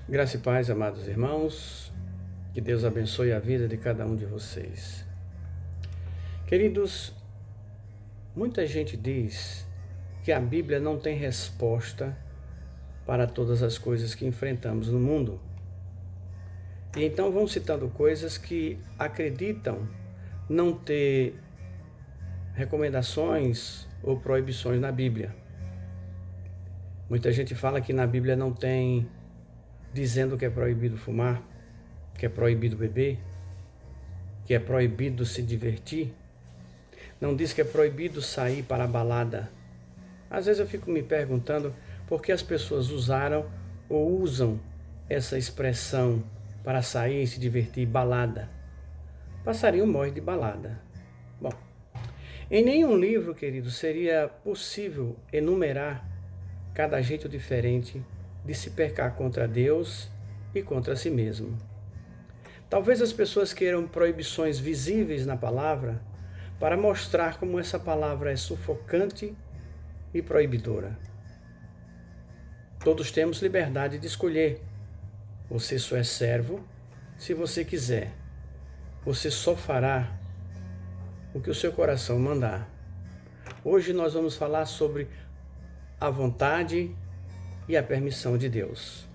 Graça e paz, amados irmãos, que Deus abençoe a vida de cada um de vocês. Queridos, muita gente diz que a Bíblia não tem resposta para todas as coisas que enfrentamos no mundo. E então vão citando coisas que acreditam não ter recomendações ou proibições na Bíblia. Muita gente fala que na Bíblia não tem dizendo que é proibido fumar, que é proibido beber, que é proibido se divertir. Não diz que é proibido sair para a balada. Às vezes eu fico me perguntando por que as pessoas usaram ou usam essa expressão para sair e se divertir, balada. Passarinho morre de balada. Bom, em nenhum livro, querido, seria possível enumerar cada jeito diferente de se pecar contra Deus e contra si mesmo. Talvez as pessoas queiram proibições visíveis na palavra para mostrar como essa palavra é sufocante e proibidora. Todos temos liberdade de escolher. Você só é servo se você quiser. Você só fará o que o seu coração mandar. Hoje nós vamos falar sobre a vontade e a permissão de Deus.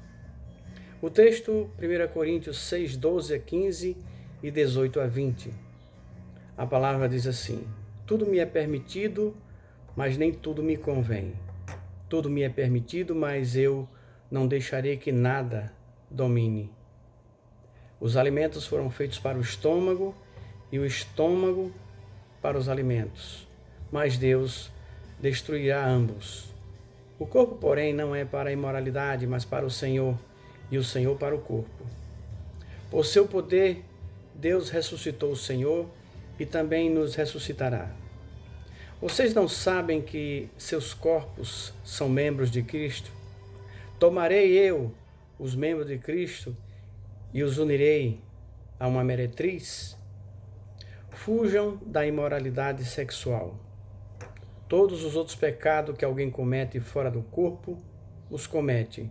O texto, 1 Coríntios 6, 12 a 15 e 18 a 20. A palavra diz assim: tudo me é permitido, mas nem tudo me convém. Tudo me é permitido, mas eu não deixarei que nada domine. Os alimentos foram feitos para o estômago e o estômago para os alimentos, mas Deus destruirá ambos. O corpo, porém, não é para a imoralidade, mas para o Senhor, e o Senhor para o corpo. Por seu poder, Deus ressuscitou o Senhor e também nos ressuscitará. Vocês não sabem que seus corpos são membros de Cristo? Tomarei eu os membros de Cristo e os unirei a uma meretriz? Fujam da imoralidade sexual. Todos os outros pecados que alguém comete fora do corpo, os comete.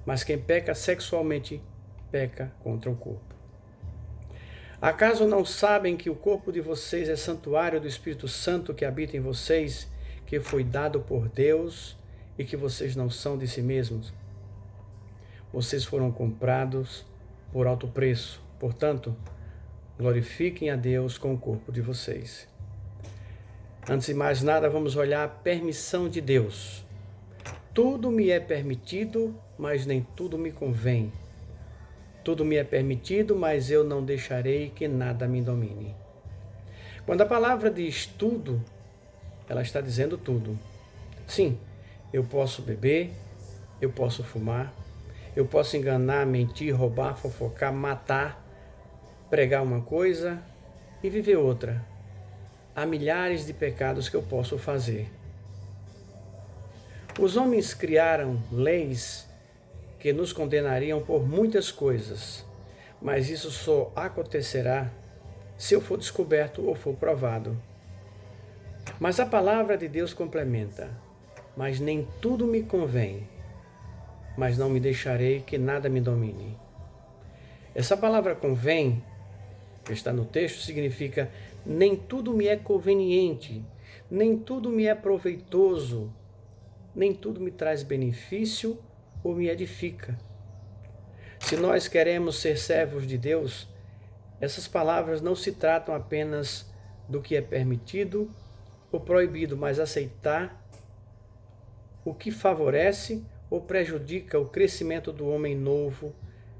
Mas quem peca sexualmente, peca contra o corpo. Acaso não sabem que o corpo de vocês é santuário do Espírito Santo que habita em vocês, que foi dado por Deus e que vocês não são de si mesmos? Vocês foram comprados por alto preço. Portanto, glorifiquem a Deus com o corpo de vocês. Antes de mais nada, vamos olhar a permissão de Deus. Tudo me é permitido, mas nem tudo me convém. Tudo me é permitido, mas eu não deixarei que nada me domine. Quando a palavra diz tudo, ela está dizendo tudo. Sim, eu posso beber, eu posso fumar, eu posso enganar, mentir, roubar, fofocar, matar, pregar uma coisa e viver outra. Há milhares de pecados que eu posso fazer. Os homens criaram leis que nos condenariam por muitas coisas, mas isso só acontecerá se eu for descoberto ou for provado. Mas a palavra de Deus complementa: mas nem tudo me convém, mas não me deixarei que nada me domine. Essa palavra convém, que está no texto, significa nem tudo me é conveniente, nem tudo me é proveitoso, nem tudo me traz benefício ou me edifica. Se nós queremos ser servos de Deus, essas palavras não se tratam apenas do que é permitido ou proibido, mas aceitar o que favorece ou prejudica o crescimento do homem novo,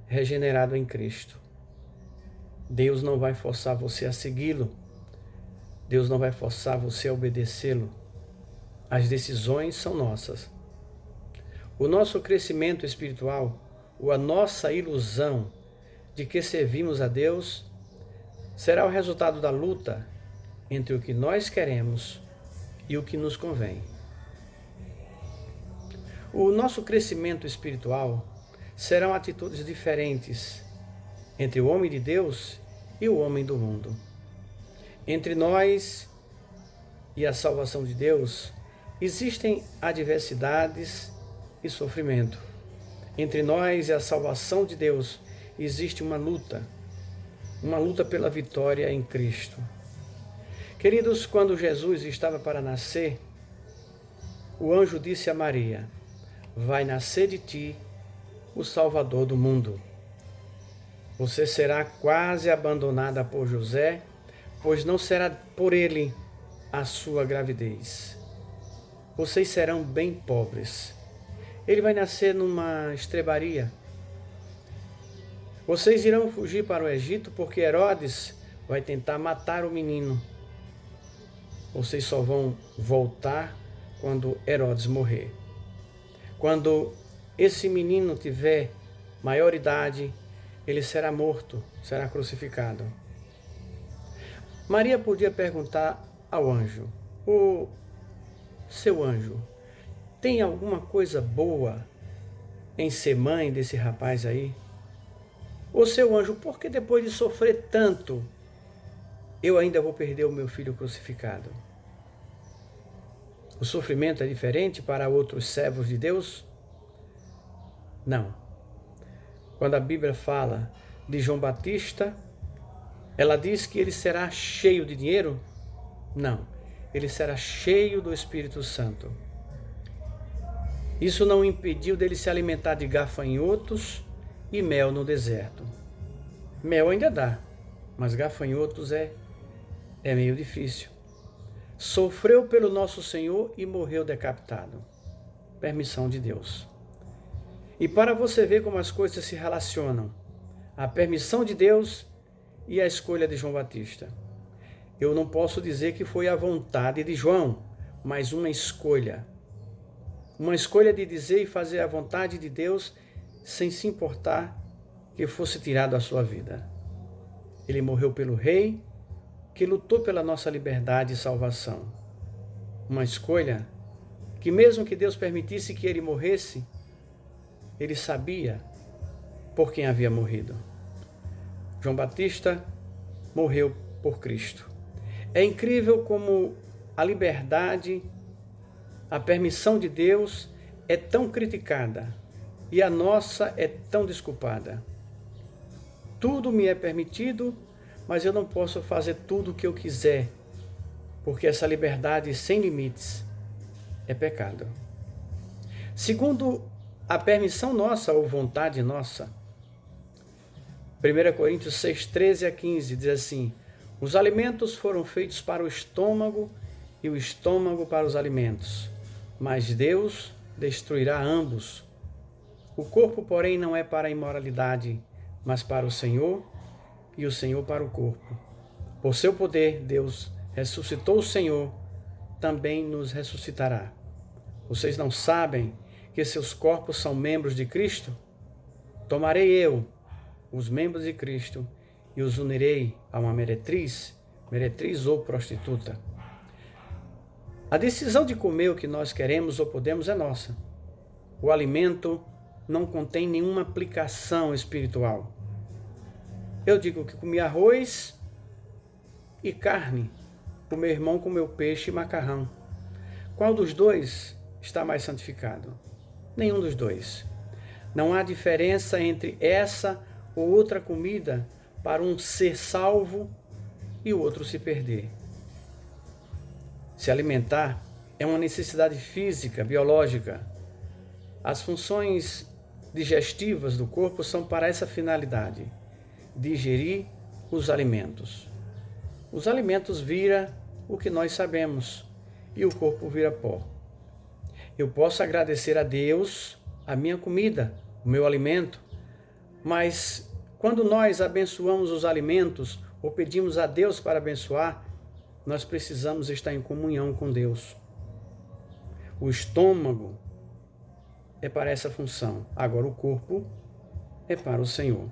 regenerado em Cristo. Deus não vai forçar você a segui-lo. Deus não vai forçar você a obedecê-lo. As decisões são nossas. O nosso crescimento espiritual, ou a nossa ilusão de que servimos a Deus, será o resultado da luta entre o que nós queremos e o que nos convém. O nosso crescimento espiritual serão atitudes diferentes entre o homem de Deus e o homem do mundo. Entre nós e a salvação de Deus existem adversidades e sofrimento. Entre nós e a salvação de Deus existe uma luta pela vitória em Cristo. Queridos, quando Jesus estava para nascer, o anjo disse a Maria: vai nascer de ti o Salvador do mundo. Você será quase abandonada por José, pois não será por ele a sua gravidez. Vocês serão bem pobres. Ele vai nascer numa estrebaria. Vocês irão fugir para o Egito porque Herodes vai tentar matar o menino. Vocês só vão voltar quando Herodes morrer. Quando esse menino tiver maioridade, ele será morto, será crucificado. Maria podia perguntar ao anjo: ô seu anjo, tem alguma coisa boa em ser mãe desse rapaz aí? Ô seu anjo, por que depois de sofrer tanto, eu ainda vou perder o meu filho crucificado? O sofrimento é diferente para outros servos de Deus? Não. Quando a Bíblia fala de João Batista, ela diz que ele será cheio de dinheiro? Não. Ele será cheio do Espírito Santo. Isso não impediu dele se alimentar de gafanhotos e mel no deserto. Mel ainda dá, mas gafanhotos é meio difícil. Sofreu pelo nosso Senhor e morreu decapitado. Permissão de Deus. E para você ver como as coisas se relacionam, a permissão de Deus e a escolha de João Batista. Eu não posso dizer que foi a vontade de João, mas uma escolha. Uma escolha de dizer e fazer a vontade de Deus sem se importar que fosse tirado a sua vida. Ele morreu pelo Rei, que lutou pela nossa liberdade e salvação. Uma escolha que mesmo que Deus permitisse que ele morresse, ele sabia por quem havia morrido. João Batista morreu por Cristo. É incrível como a liberdade, a permissão de Deus é tão criticada e a nossa é tão desculpada. Tudo me é permitido, mas eu não posso fazer tudo o que eu quiser, porque essa liberdade sem limites é pecado. Segundo a permissão nossa ou vontade nossa, 1 Coríntios 6, 13 a 15 diz assim: os alimentos foram feitos para o estômago e o estômago para os alimentos, mas Deus destruirá ambos. O corpo, porém, não é para a imoralidade, mas para o Senhor, e o Senhor para o corpo. Por seu poder, Deus ressuscitou o Senhor, também nos ressuscitará. Vocês não sabem que seus corpos são membros de Cristo? Tomarei eu os membros de Cristo e os unirei a uma meretriz ou prostituta. A decisão de comer o que nós queremos ou podemos é nossa. O alimento não contém nenhuma aplicação espiritual. Eu digo que comi arroz e carne. O meu irmão comeu peixe e macarrão. Qual dos dois está mais santificado? Nenhum dos dois. Não há diferença entre essa ou outra comida para um ser salvo e o outro se perder. Se alimentar é uma necessidade física, biológica. As funções digestivas do corpo são para essa finalidade: digerir os alimentos. Os alimentos viram o que nós sabemos e o corpo vira pó. Eu posso agradecer a Deus a minha comida, o meu alimento, mas quando nós abençoamos os alimentos ou pedimos a Deus para abençoar, nós precisamos estar em comunhão com Deus. O estômago é para essa função, agora o corpo é para o Senhor.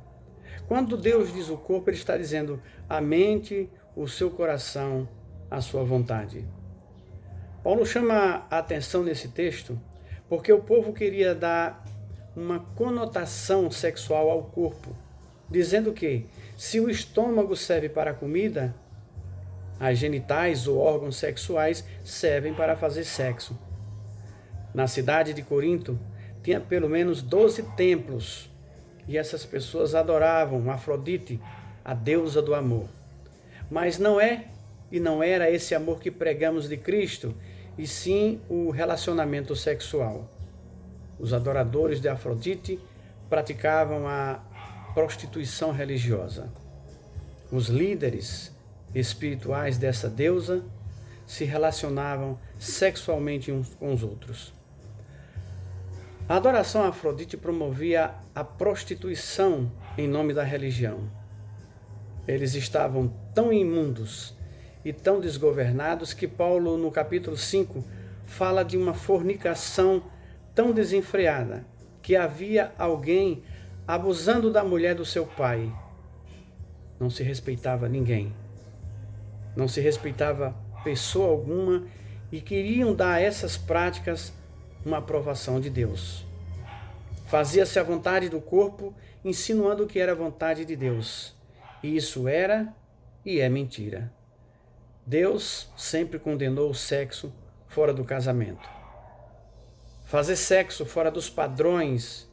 Quando Deus diz o corpo, Ele está dizendo a mente, o seu coração, a sua vontade. Paulo chama a atenção nesse texto porque o povo queria dar uma conotação sexual ao corpo, dizendo que se o estômago serve para a comida, as genitais ou órgãos sexuais servem para fazer sexo. Na cidade de Corinto, tinha pelo menos 12 templos e essas pessoas adoravam Afrodite, a deusa do amor. Mas não é e não era esse amor que pregamos de Cristo, e sim o relacionamento sexual. Os adoradores de Afrodite praticavam a prostituição religiosa. Os líderes espirituais dessa deusa se relacionavam sexualmente uns com os outros. A adoração a Afrodite promovia a prostituição em nome da religião. Eles estavam tão imundos e tão desgovernados que Paulo, no capítulo 5, fala de uma fornicação tão desenfreada que havia alguém abusando da mulher do seu pai. Não se respeitava ninguém. Não se respeitava pessoa alguma e queriam dar a essas práticas uma aprovação de Deus. Fazia-se a vontade do corpo, insinuando que era a vontade de Deus. E isso era e é mentira. Deus sempre condenou o sexo fora do casamento. Fazer sexo fora dos padrões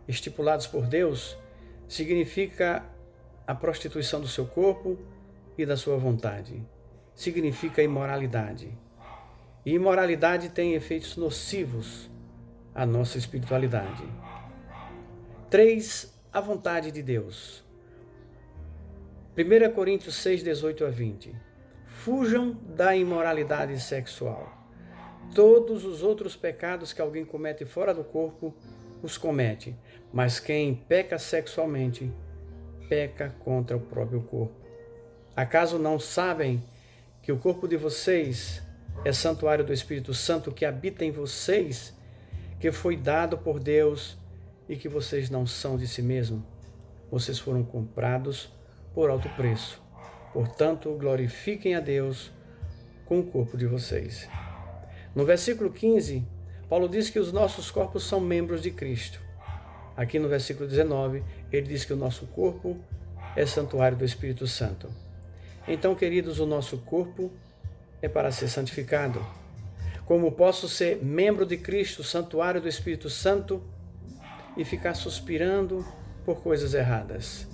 estipulados por Deus significa a prostituição do seu corpo e da sua vontade. Significa imoralidade. E imoralidade tem efeitos nocivos à nossa espiritualidade. 3. A vontade de Deus. 1 Coríntios 6, 18 a 20. Fujam da imoralidade sexual. Todos os outros pecados que alguém comete fora do corpo, os comete. Mas quem peca sexualmente, peca contra o próprio corpo. Acaso não sabem que o corpo de vocês é santuário do Espírito Santo que habita em vocês, que foi dado por Deus e que vocês não são de si mesmos? Vocês foram comprados por alto preço. Portanto, glorifiquem a Deus com o corpo de vocês. No versículo 15, Paulo diz que os nossos corpos são membros de Cristo. Aqui no versículo 19, ele diz que o nosso corpo é santuário do Espírito Santo. Então, queridos, o nosso corpo é para ser santificado. Como posso ser membro de Cristo, santuário do Espírito Santo, e ficar suspirando por coisas erradas?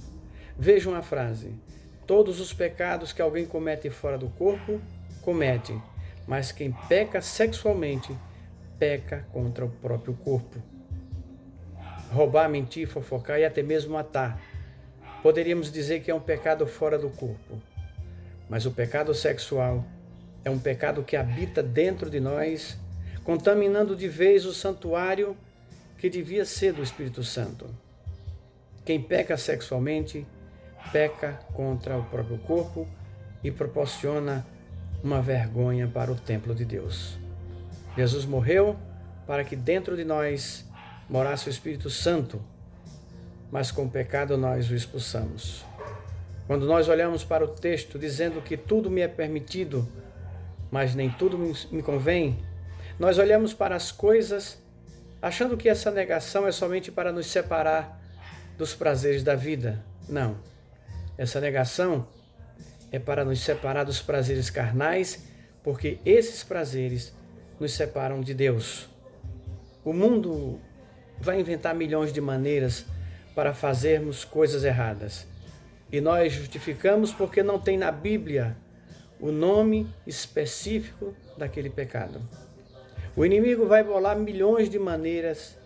Vejam a frase: todos os pecados que alguém comete fora do corpo, comete, mas quem peca sexualmente, peca contra o próprio corpo. Roubar, mentir, fofocar e até mesmo matar. Poderíamos dizer que é um pecado fora do corpo. Mas o pecado sexual é um pecado que habita dentro de nós, contaminando de vez o santuário que devia ser do Espírito Santo. Quem peca sexualmente, peca contra o próprio corpo e proporciona uma vergonha para o templo de Deus. Jesus morreu para que dentro de nós morasse o Espírito Santo, mas com o pecado nós o expulsamos. Quando nós olhamos para o texto dizendo que tudo me é permitido, mas nem tudo me convém, nós olhamos para as coisas achando que essa negação é somente para nos separar dos prazeres da vida. Não. Essa negação é para nos separar dos prazeres carnais, porque esses prazeres nos separam de Deus. O mundo vai inventar milhões de maneiras para fazermos coisas erradas. E nós justificamos porque não tem na Bíblia o nome específico daquele pecado. O inimigo vai bolar milhões de maneiras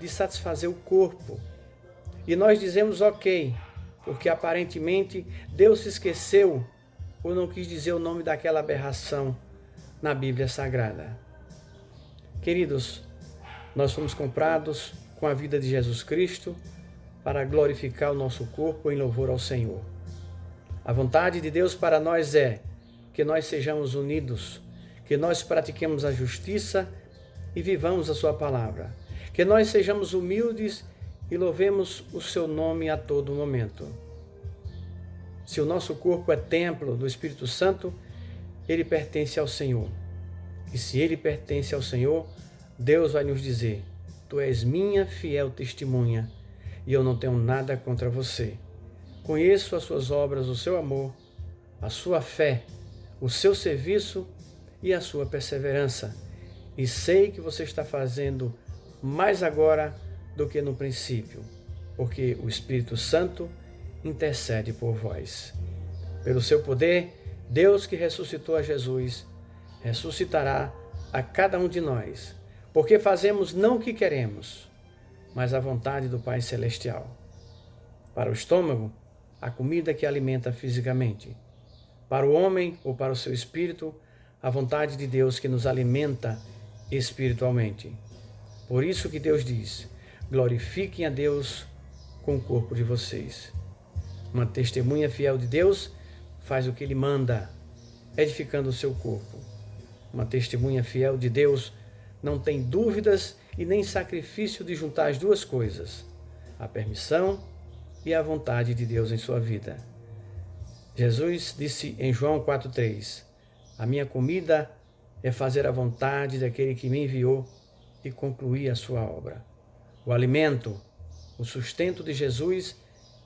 de satisfazer o corpo. E nós dizemos ok, porque aparentemente Deus se esqueceu ou não quis dizer o nome daquela aberração na Bíblia Sagrada. Queridos, nós fomos comprados com a vida de Jesus Cristo para glorificar o nosso corpo em louvor ao Senhor. A vontade de Deus para nós é que nós sejamos unidos, que nós pratiquemos a justiça e vivamos a sua palavra, que nós sejamos humildes e louvemos o seu nome a todo momento. Se o nosso corpo é templo do Espírito Santo, ele pertence ao Senhor. E se ele pertence ao Senhor, Deus vai nos dizer: tu és minha fiel testemunha e eu não tenho nada contra você. Conheço as suas obras, o seu amor, a sua fé, o seu serviço e a sua perseverança. E sei que você está fazendo mais agora do que no princípio, porque o Espírito Santo intercede por vós. Pelo seu poder, Deus que ressuscitou a Jesus, ressuscitará a cada um de nós, porque fazemos não o que queremos, mas a vontade do Pai Celestial. Para o estômago, a comida que alimenta fisicamente. Para o homem ou para o seu espírito, a vontade de Deus que nos alimenta espiritualmente. Por isso que Deus diz: glorifiquem a Deus com o corpo de vocês. Uma testemunha fiel de Deus faz o que Ele manda, edificando o seu corpo. Uma testemunha fiel de Deus não tem dúvidas e nem sacrifício de juntar as duas coisas, a permissão e a vontade de Deus em sua vida. Jesus disse em João 4,3: a minha comida é fazer a vontade daquele que me enviou e concluir a sua obra. O alimento, o sustento de Jesus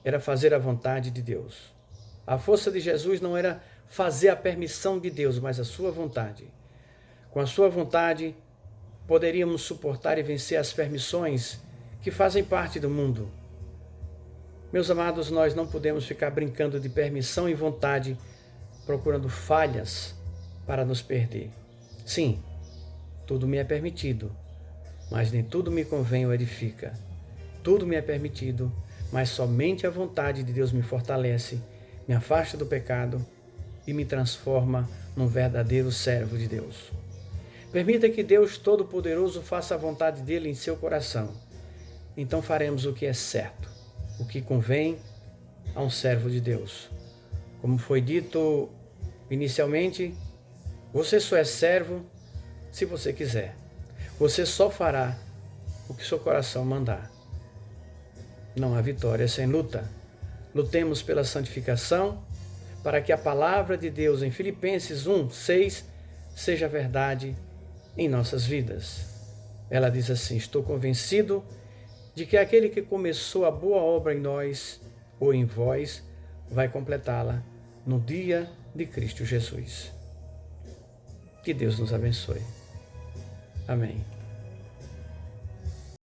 era fazer a vontade de Deus. A força de Jesus não era fazer a permissão de Deus, mas a sua vontade. Com a sua vontade, poderíamos suportar e vencer as permissões que fazem parte do mundo. Meus amados, nós não podemos ficar brincando de permissão e vontade, procurando falhas para nos perder. Sim, tudo me é permitido, mas nem tudo me convém ou edifica. Tudo me é permitido, mas somente a vontade de Deus me fortalece, me afasta do pecado e me transforma num verdadeiro servo de Deus. Permita que Deus Todo-Poderoso faça a vontade dele em seu coração. Então faremos o que é certo, o que convém a um servo de Deus. Como foi dito inicialmente, você só é servo se você quiser. Você só fará o que seu coração mandar. Não há vitória sem luta. Lutemos pela santificação, para que a palavra de Deus em Filipenses 1:6 seja verdade em nossas vidas. Ela diz assim: estou convencido de que aquele que começou a boa obra em nós ou em vós vai completá-la no dia de Cristo Jesus. Que Deus nos abençoe. Amém.